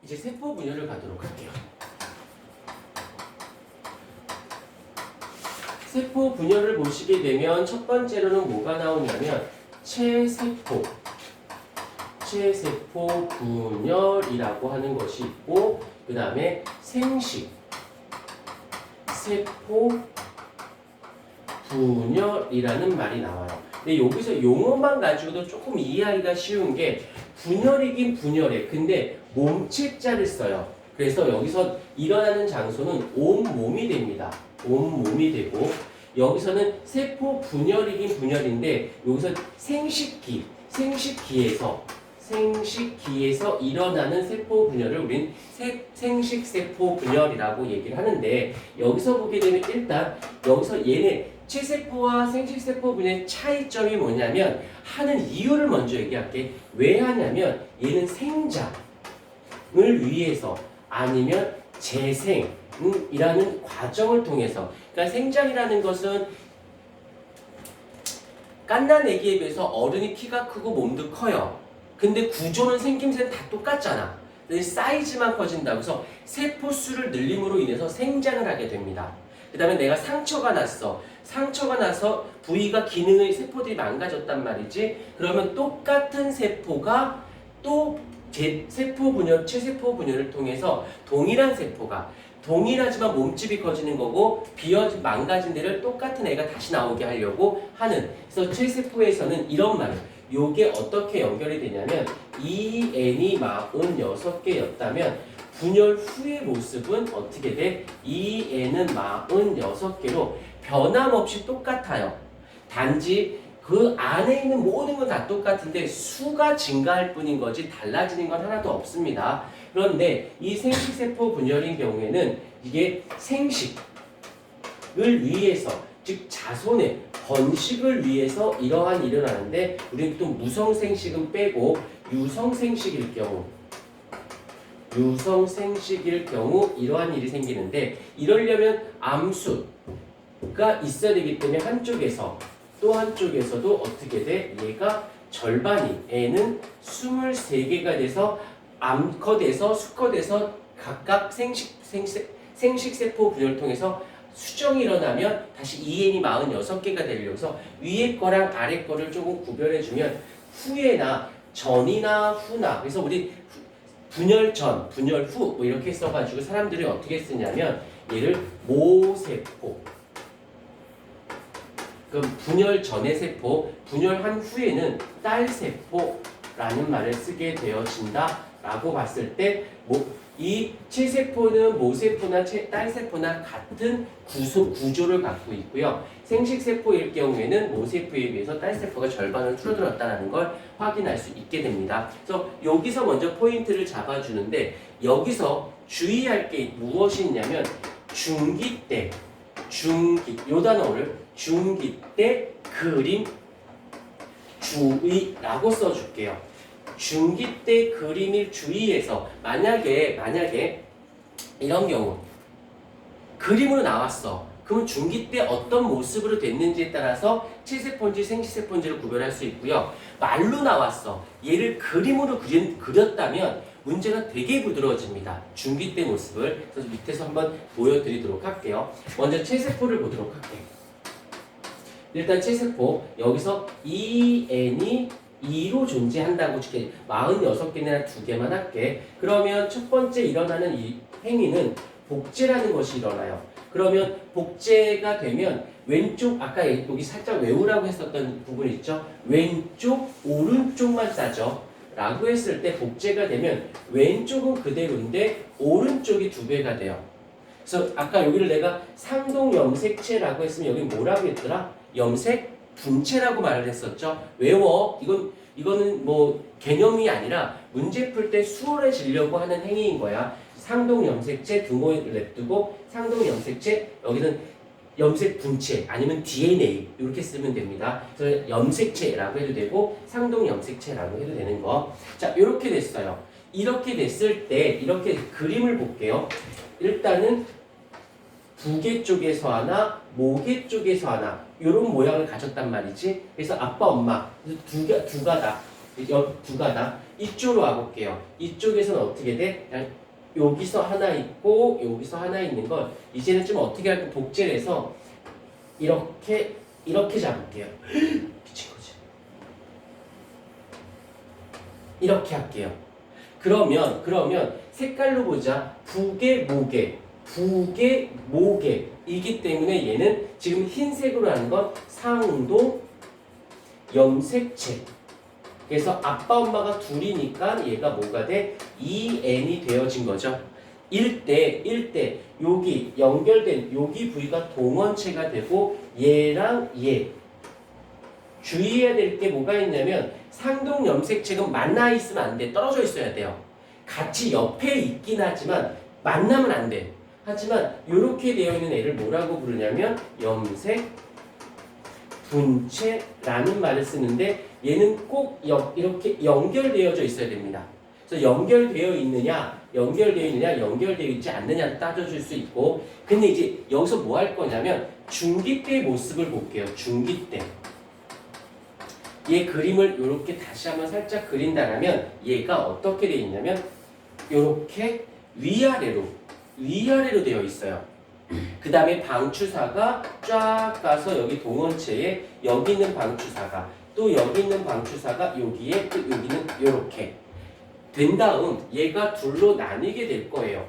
이제 세포 분열을 가도록 할게요. 세포 분열을 보시게 되면 첫 번째로는 뭐가 나오냐면 체세포 분열이라고 하는 것이 있고, 그 다음에 생식 세포 분열이라는 말이 나와요. 근데 여기서 용어만 가지고도 조금 이해하기가 쉬운 게 분열이긴 분열해. 근데 몸체자를 써요. 그래서 여기서 일어나는 장소는 온몸이 됩니다. 온몸이 되고, 여기서는 세포 분열이긴 분열인데 여기서 생식기에서 일어나는 세포 분열을 우린 생식세포 분열이라고 얘기를 하는데, 여기서 보게 되면 일단 여기서 얘네 체세포와 생식세포 분열의 차이점이 뭐냐면, 하는 이유를 먼저 얘기할게. 왜 하냐면 얘는 생장을 위해서 아니면 재생이라는 과정을 통해서, 그러니까 생장이라는 것은 갓난 애기에 비해서 어른이 키가 크고 몸도 커요. 근데 구조는 생김새는 다 똑같잖아. 근데 사이즈만 커진다고 해서 세포 수를 늘림으로 인해서 생장을 하게 됩니다. 그 다음에 내가 상처가 났어. 상처가 나서 부위가 기능의 세포들이 망가졌단 말이지. 그러면 똑같은 세포가 또 세포 분열, 체세포 분열을 통해서 동일한 세포가 동일하지만 몸집이 커지는 거고, 망가진 데를 똑같은 애가 다시 나오게 하려고 하는. 그래서 체세포에서는 이런 말을, 요게 어떻게 연결이 되냐면, 이 n이 46개였다면 분열 후의 모습은 어떻게 돼? 이 n은 46개로 변함없이 똑같아요. 단지 그 안에 있는 모든 건 다 똑같은데 수가 증가할 뿐인 거지 달라지는 건 하나도 없습니다. 그런데 이 생식세포 분열인 경우에는 이게 생식을 위해서, 즉 자손의 번식을 위해서 이러한 일을 하는데, 우리는 또 무성생식은 빼고 유성생식일 경우 이러한 일이 생기는데, 이러려면 암수가 있어야 되기 때문에 한쪽에서 또 한쪽에서도 어떻게 돼? 얘가 절반이, 애는 23개가 돼서 암컷에서 수컷에서 각각 생식세포 분열을 통해서 수정이 일어나면 다시 2n이 46개가 되려고 해서 위에 거랑 아래 거를 조금 구별해주면 후에나 전이나 후나, 그래서 우리 분열 전, 분열 후 뭐 이렇게 써가지고 사람들이 어떻게 쓰냐면 얘를 모세포, 그럼 분열 전의 세포, 분열한 후에는 딸세포라는 말을 쓰게 되어진다라고 봤을 때, 이 체세포는 모세포나 딸세포나 같은 구조를 갖고 있고요. 생식세포일 경우에는 모세포에 비해서 딸세포가 절반은 줄어들었다는 걸 확인할 수 있게 됩니다. 그래서 여기서 먼저 포인트를 잡아주는데, 여기서 주의할 게 무엇이 있냐면 중기 때, 요 단어를 중기 때 그림 주의라고 써줄게요. 중기 때 그림을 주의해서, 만약에 이런 경우 그림으로 나왔어. 그럼 중기 때 어떤 모습으로 됐는지에 따라서 체세포인지 생식세포인지를 구별할 수 있고요. 말로 나왔어. 얘를 그림으로 그렸다면 문제가 되게 부드러워집니다. 중기 때 모습을. 그래서 밑에서 한번 보여드리도록 할게요. 먼저 체세포를 보도록 할게요. 일단 체세포, 여기서 EN이 2로 존재한다고 칠게. 46개나 2개만 할게. 그러면 첫 번째 일어나는 이 행위는 복제라는 것이 일어나요. 그러면 복제가 되면 왼쪽, 아까 여기 살짝 외우라고 했었던 부분 있죠? 왼쪽, 오른쪽만 싸죠. 라고 했을 때 복제가 되면 왼쪽은 그대로인데 오른쪽이 2배가 돼요. 그래서 아까 여기를 내가 상동염색체라고 했으면 여기 뭐라고 했더라? 염색 분체라고 말을 했었죠. 외워. 이거는 뭐 개념이 아니라 문제 풀 때 수월해지려고 하는 행위인 거야. 상동염색체 등호를 냅두고 상동염색체, 여기는 염색 분체 아니면 DNA 이렇게 쓰면 됩니다. 그래서 염색체라고 해도 되고 상동염색체라고 해도 되는 거. 자, 이렇게 됐어요. 이렇게 됐을 때 이렇게 그림을 볼게요. 일단은 부계 쪽에서 하나, 모계 쪽에서 하나, 이런 모양을 가졌단 말이지. 그래서 아빠, 엄마 두 가닥. 이쪽으로 와볼게요. 이쪽에서는 어떻게 돼? 그냥 여기서 하나 있고 여기서 하나 있는 걸 이제는 좀 어떻게 할까 복제를 해서 이렇게 잡을게요. 미친 거지. 이렇게 할게요. 그러면 색깔로 보자. 북의 목에 이기 때문에 얘는 지금 흰색으로 하는 건 상동 염색체. 그래서 아빠 엄마가 둘이니까 얘가 뭐가 돼? EN이 되어진 거죠. 1대 여기 연결된 여기 부위가 동원체가 되고 얘랑 얘 주의해야 될 게 뭐가 있냐면 상동 염색체는 만나 있으면 안 돼. 떨어져 있어야 돼요. 같이 옆에 있긴 하지만 만나면 안 돼. 하지만 이렇게 되어 있는 애를 뭐라고 부르냐면 염색 분체라는 말을 쓰는데 얘는 꼭 이렇게 연결되어져 있어야 됩니다. 그래서 연결되어 있느냐, 연결되어 있지 않느냐를 따져줄 수 있고, 근데 이제 여기서 뭐 할 거냐면 중기 때의 모습을 볼게요. 중기 때. 얘 그림을 이렇게 다시 한번 살짝 그린다면 얘가 어떻게 되어 있냐면 이렇게 위아래로 되어 있어요. 그 다음에 방추사가 쫙 가서 여기 동원체에 여기 있는 방추사가 또 여기 있는 방추사가 여기에 또 여기는 이렇게 된 다음 얘가 둘로 나뉘게 될 거예요.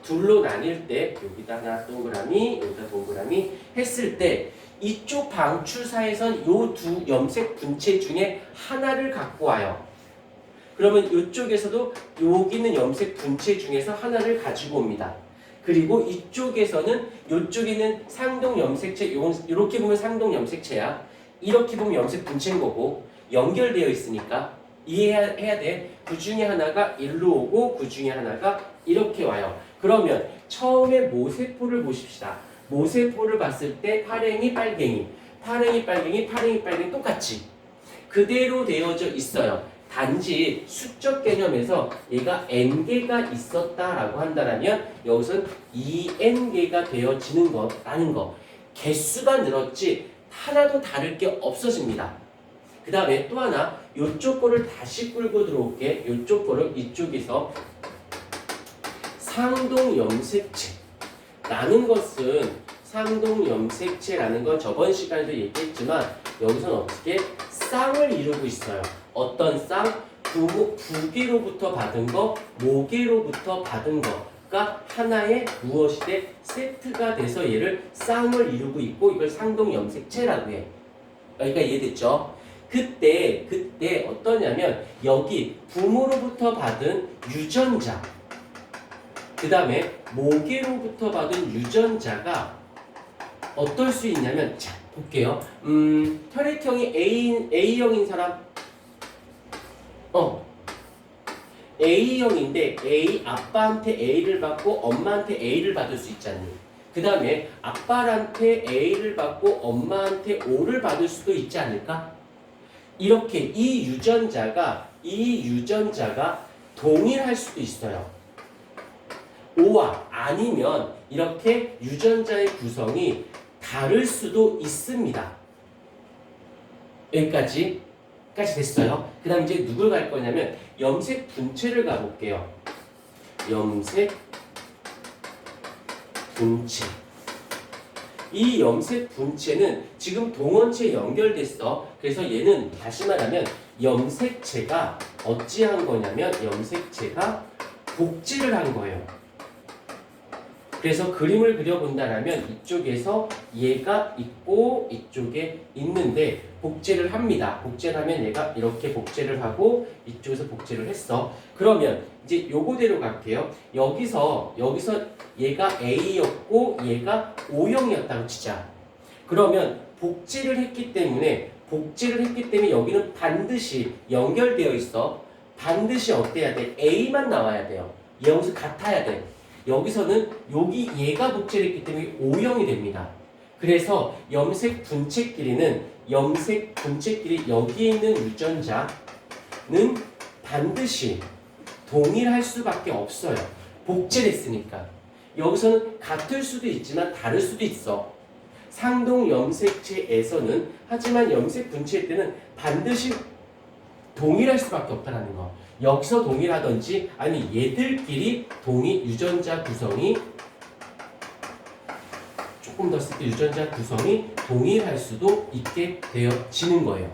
둘로 나뉠 때 여기다 하나 동그라미 여기다 동그라미 했을 때 이쪽 방추사에선 요 두 염색 분체 중에 하나를 갖고 와요. 그러면 이쪽에서도 여기는 염색 분체 중에서 하나를 가지고 옵니다. 그리고 이쪽에서는 이쪽에는 상동 염색체 이렇게 보면 상동 염색체야. 이렇게 보면 염색 분체인 거고 연결되어 있으니까 이해해야 돼. 그 중에 하나가 일로 오고 그 중에 하나가 이렇게 와요. 그러면 처음에 모세포를 보십시다. 모세포를 봤을 때 파랭이 빨갱이 똑같이 그대로 되어져 있어요. 단지 수적 개념에서 얘가 n개가 있었다라고 한다면 여기서는 2n개가 되어지는 거라는 거. 개수가 늘었지 하나도 다를 게 없어집니다. 그 다음에 또 하나 이쪽 거를 다시 끌고 들어올게. 이쪽 거를 이쪽에서 상동염색체라는 것은 상동염색체라는 건 저번 시간에도 얘기했지만 여기서는 어떻게 쌍을 이루고 있어요. 어떤 쌍? 부계로부터 받은 거, 모계로부터 받은 거가 하나의 무엇이 돼? 세트가 돼서 얘를 쌍을 이루고 있고 이걸 상동염색체라고 해. 여기가 이해됐죠? 그때 어떠냐면 여기 부모로부터 받은 유전자 그 다음에 모계로부터 받은 유전자가 어떨 수 있냐면 자 볼게요. 혈액형이 A형인 사람 A형인데 아빠한테 A를 받고 엄마한테 A를 받을 수 있잖니. 그 다음에 아빠한테 A를 받고 엄마한테 O를 받을 수도 있지 않을까? 이렇게 이 유전자가 동일할 수도 있어요. O와 아니면 이렇게 유전자의 구성이 다를 수도 있습니다. 여기까지 됐어요. 그 다음 이제 누굴 갈 거냐면 염색 분체를 가볼게요. 염색 분체. 이 염색 분체는 지금 동원체에 연결됐어. 그래서 얘는 다시 말하면 염색체가 어찌한 거냐면 염색체가 복제를 한 거예요. 그래서 그림을 그려본다면 이쪽에서 얘가 있고 이쪽에 있는데 복제를 합니다. 복제를 하면 얘가 이렇게 복제를 하고 이쪽에서 복제를 했어. 그러면 이제 요거대로 갈게요. 여기서 얘가 A였고 얘가 O형이었다고 치자. 그러면 복제를 했기 때문에 여기는 반드시 연결되어 있어. 반드시 어때야 돼? A만 나와야 돼요. 여기서 같아야 돼. 여기서는 얘가 복제를 했기 때문에 O형이 됩니다. 그래서 염색 분체끼리 여기에 있는 유전자는 반드시 동일할 수밖에 없어요. 복제됐으니까. 여기서는 같을 수도 있지만 다를 수도 있어. 상동 염색체에서는 하지만 염색 분체 때는 반드시 동일할 수밖에 없다는 거. 여기서 동일하든지 아니면 얘들끼리 유전자 구성이 조금 더 쓸 때 유전자 구성이 동일할 수도 있게 되어지는 거예요.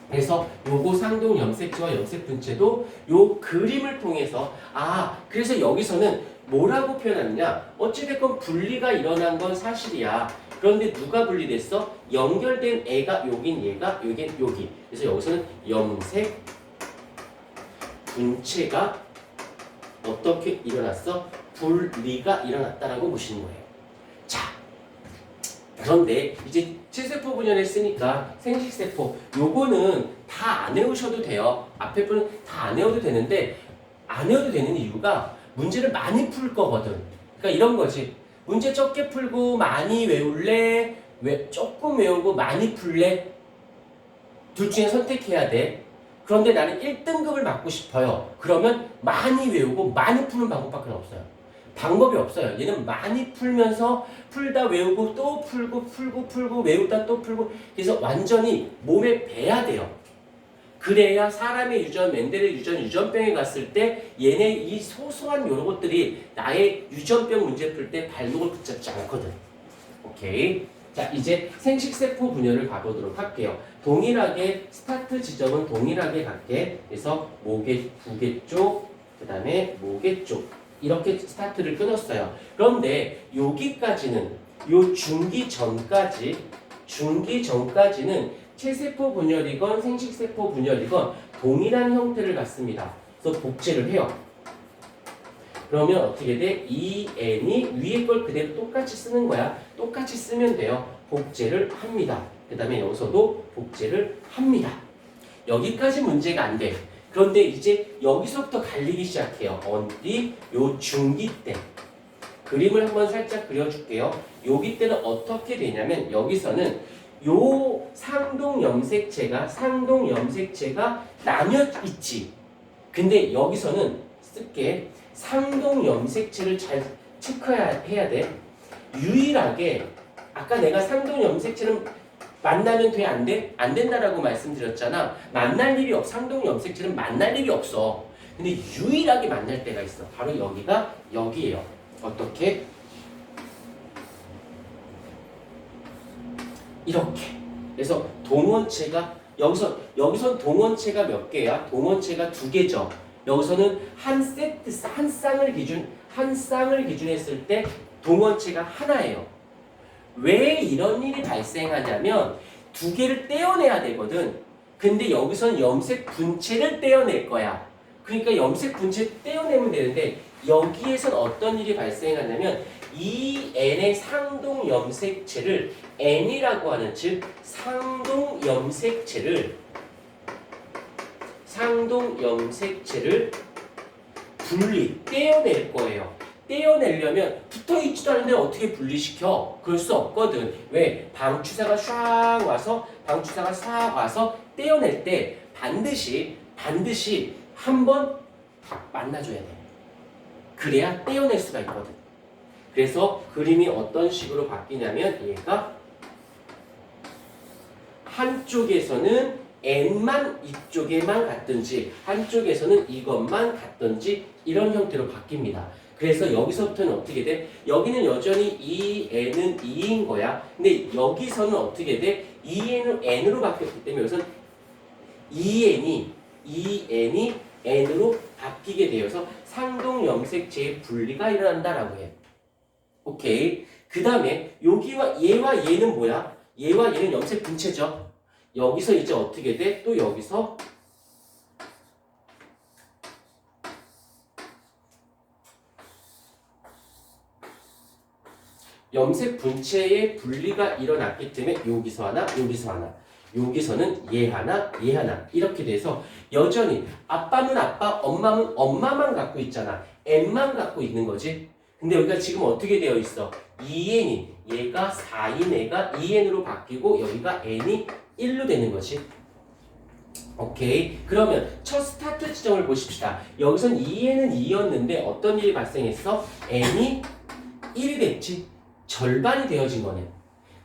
그래서 요거 상동 염색체와 염색 분체도 요 그림을 통해서 그래서 여기서는 뭐라고 표현하느냐, 어찌됐건 분리가 일어난 건 사실이야. 그런데 누가 분리됐어? 연결된 애가 여긴 얘가 여긴 여기. 그래서 여기서는 염색 분체가 어떻게 일어났어? 분리가 일어났다라고 보시는 거예요. 자, 그런데 이제 체세포 분열을 쓰니까 생식세포 요거는 다 안 외우셔도 돼요. 앞에 분은 다 안 외워도 되는데 안 외워도 되는 이유가 문제를 많이 풀 거거든. 그러니까 이런 거지. 문제 적게 풀고 많이 외울래? 조금 외우고 많이 풀래? 둘 중에 선택해야 돼. 그런데 나는 1등급을 맞고 싶어요. 그러면 많이 외우고 많이 푸는 방법밖에 없어요. 방법이 없어요. 얘는 많이 풀면서 풀다 외우고 또 풀고 외우다 또 풀고, 그래서 완전히 몸에 배야 돼요. 그래야 사람의 유전, 멘델의 유전병에 갔을 때 얘네 이 소소한 요런 것들이 나의 유전병 문제 풀 때 발목을 붙잡지 않거든. 오케이. 자, 이제 생식세포 분열을 가보도록 할게요. 동일하게 스타트 지점은 동일하게 갈게. 그래서 부계 쪽, 그 다음에 모계 쪽 이렇게 스타트를 끊었어요. 그런데 여기까지는 요 중기 전까지는 체세포 분열이건 생식세포 분열이건 동일한 형태를 갖습니다. 그래서 복제를 해요. 그러면 어떻게 돼? 이 n이 위에 걸 그대로 똑같이 쓰는 거야. 똑같이 쓰면 돼요. 복제를 합니다. 그 다음에 여기서도 복제를 합니다. 여기까지 문제가 안 돼. 그런데 이제 여기서부터 갈리기 시작해요. 어디? 요 중기 때. 그림을 한번 살짝 그려줄게요. 여기 때는 어떻게 되냐면 여기서는 요 상동 염색체가 나뉘어 있지. 근데 여기서는 쓸게. 상동 염색체를 잘 체크해야 돼. 유일하게 아까 내가 상동 염색체는 만나면 돼? 안 돼? 안 된다라고 말씀드렸잖아. 상동 염색체는 만날 일이 없어. 근데 유일하게 만날 때가 있어. 바로 여기예요. 어떻게? 이렇게. 그래서 동원체가 여기선 동원체가 몇 개야? 동원체가 2개죠. 여기서는 한 쌍을 기준했을 때 동원체가 하나예요. 왜 이런 일이 발생하냐면 2개를 떼어내야 되거든. 근데 여기서는 염색 분체를 떼어낼 거야. 그러니까 염색 분체 떼어내면 되는데 여기에선 어떤 일이 발생하냐면 이 N의 상동 염색체를 N이라고 하는, 즉 상동 염색체를 떼어낼 거예요. 떼어내려면 붙어있지도 않은데 어떻게 분리시켜? 그럴 수 없거든. 왜? 방추사가 샥 와서 떼어낼 때 반드시 한번 만나줘야 돼. 그래야 떼어낼 수가 있거든. 그래서 그림이 어떤 식으로 바뀌냐면 얘가 한쪽에서는 N만 이쪽에만 갔든지 한쪽에서는 이것만 갔든지 이런 형태로 바뀝니다. 그래서 여기서부터는 어떻게 돼? 여기는 여전히 이 N은 2인 거야. 근데 여기서는 어떻게 돼? 2N은 N으로 바뀌었기 때문에 여기서는 2N이 N으로 바뀌게 되어서 상동 염색체의 분리가 일어난다라고 해. 오케이. 그 다음에 여기와 얘는 뭐야? 얘와 얘는 염색 분체죠. 여기서 이제 어떻게 돼? 또 여기서 염색 분체의 분리가 일어났기 때문에 여기서 하나, 여기서는 얘 하나 이렇게 돼서 여전히 아빠는 아빠, 엄마는 엄마만 갖고 있잖아. N만 갖고 있는 거지. 근데 여기가 지금 어떻게 되어 있어? 2N이 얘가 4인 애가 2N으로 바뀌고 여기가 N이 1로 되는 거지. 오케이. 그러면 첫 스타트 지점을 보십시다. 여기선 2N은 2였는데 어떤 일이 발생했어? N이 1이 됐지. 절반이 되어진 거네.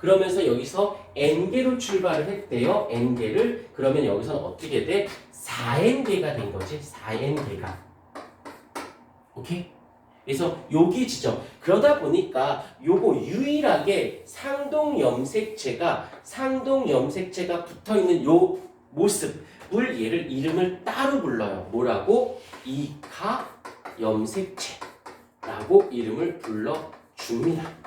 그러면서 여기서 n개로 출발을 했대요. n개를. 그러면 여기서는 어떻게 돼? 4n개가 된 거지. 4n개가. 오케이? 그래서 여기 지점. 그러다 보니까 요거 유일하게 상동염색체가 붙어있는 요 모습을 얘를 이름을 따로 불러요. 뭐라고? 이카염색체라고 이름을 불러줍니다.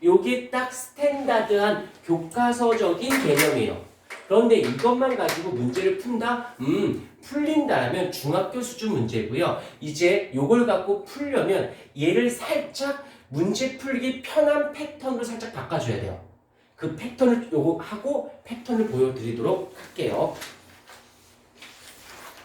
요게 딱 스탠다드한 교과서적인 개념이에요. 그런데 이것만 가지고 문제를 푼다? 풀린다면 중학교 수준 문제고요. 이제 요걸 갖고 풀려면 얘를 살짝 문제 풀기 편한 패턴으로 살짝 바꿔줘야 돼요. 그 패턴을 요거 하고 패턴을 보여드리도록 할게요.